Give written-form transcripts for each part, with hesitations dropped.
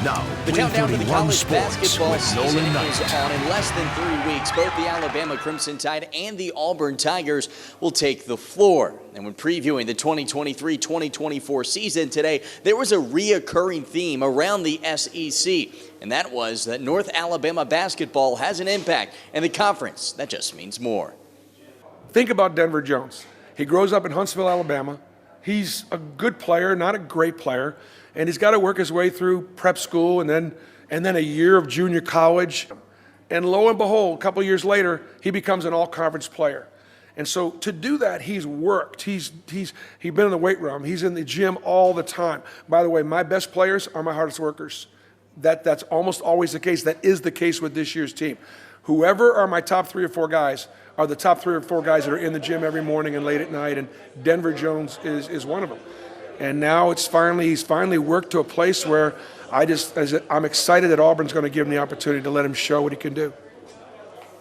Now, The countdown to the 331 college Sports basketball with season Nolan is Knight. on. In less than 3 weeks, both the Alabama Crimson Tide and the Auburn Tigers will take the floor. And when previewing the 2023-2024 season today, there was a reoccurring theme around the SEC, and that was that North Alabama basketball has an impact, and the conference, that just means more. Think about Denver Jones. He grows up in Huntsville, Alabama. He's a good player, not a great player, and he's got to work his way through prep school and then a year of junior college. And lo and behold, a couple years later, he becomes an all-conference player. And so to do that, he's worked. He's been in the weight room. He's in the gym all the time. By the way, my best players are my hardest workers. That's almost always the case. That is the case with this year's team. Whoever are my top 3 or 4 guys are the top 3 or 4 guys that are in the gym every morning and late at night, and Denver Jones is one of them. And now he's finally worked to a place where I'm excited that Auburn's going to give him the opportunity to let him show what he can do.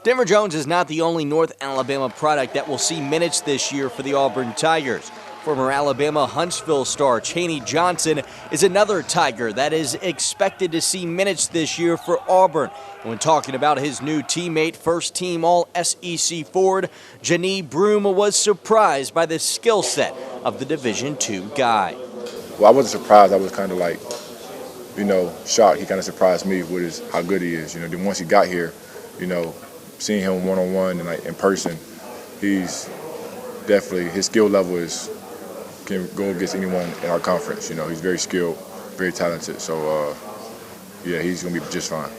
Denver Jones is not the only North Alabama product that will see minutes this year for the Auburn Tigers. Former Alabama Huntsville star Cheney Johnson is another Tiger that is expected to see minutes this year for Auburn. When talking about his new teammate, first-team All-SEC forward, Janie Broom was surprised by the skill set of the Division II guy. Well, I wasn't surprised. I was kind of like, shocked. He kind of surprised me with how good he is. Then once he got here, seeing him one-on-one and in person, he's definitely, his skill level can go against anyone in our conference. He's very skilled, very talented. So, he's going to be just fine.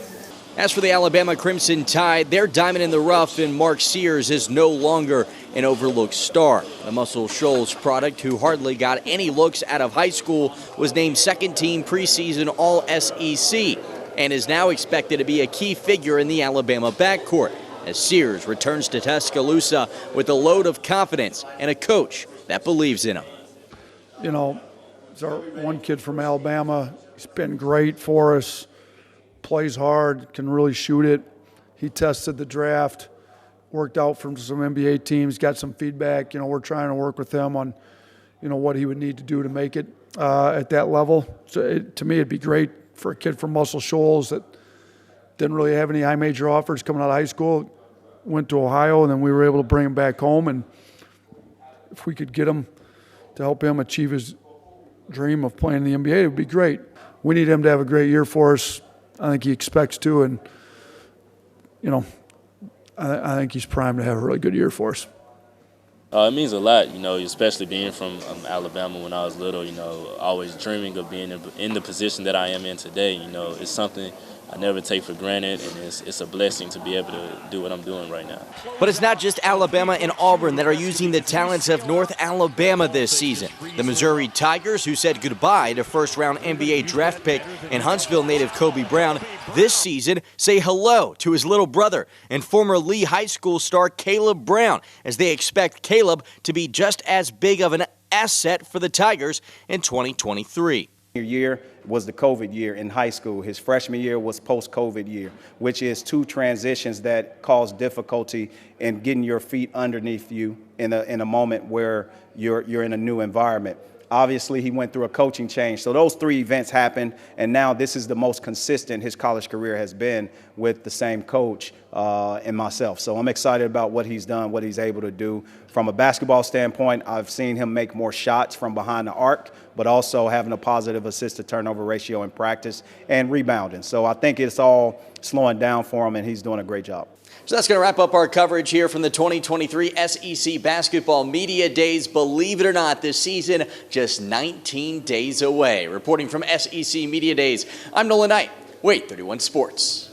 As for the Alabama Crimson Tide, their diamond in the rough in Mark Sears is no longer an overlooked star. The Muscle Shoals product, who hardly got any looks out of high school, was named second-team preseason All-SEC and is now expected to be a key figure in the Alabama backcourt as Sears returns to Tuscaloosa with a load of confidence and a coach that believes in him. It's our one kid from Alabama. He's been great for us. Plays hard, can really shoot it. He tested the draft, worked out from some NBA teams, got some feedback. We're trying to work with him on, what he would need to do to make it at that level. So to me, it'd be great for a kid from Muscle Shoals that didn't really have any high major offers coming out of high school, went to Ohio, and then we were able to bring him back home. And if we could get him to help him achieve his dream of playing in the NBA, it would be great. We need him to have a great year for us. I think he expects to, and, I think he's primed to have a really good year for us. It means a lot, especially being from Alabama when I was little, always dreaming of being in the position that I am in today. It's something I never take for granted, and it's a blessing to be able to do what I'm doing right now. But it's not just Alabama and Auburn that are using the talents of North Alabama this season. The Missouri Tigers, who said goodbye to first-round NBA draft pick and Huntsville native Kobe Brown, this season say hello to his little brother and former Lee High School star Caleb Brown, as they expect Caleb to be just as big of an asset for the Tigers in 2023. Year was the COVID year in high school. His freshman year was post-COVID year, which is 2 transitions that cause difficulty in getting your feet underneath you in a moment where you're in a new environment. Obviously, he went through a coaching change. So those 3 events happened, and now this is the most consistent his college career has been with the same coach and myself. So I'm excited about what he's done, what he's able to do. From a basketball standpoint, I've seen him make more shots from behind the arc, but also having a positive assist-to-turnover ratio in practice and rebounding. So I think it's all slowing down for him, and he's doing a great job. So that's going to wrap up our coverage here from the 2023 SEC Basketball Media Days. Believe it or not, this season just 19 days away. Reporting from SEC Media Days, I'm Nolan Knight, Wait 31 Sports.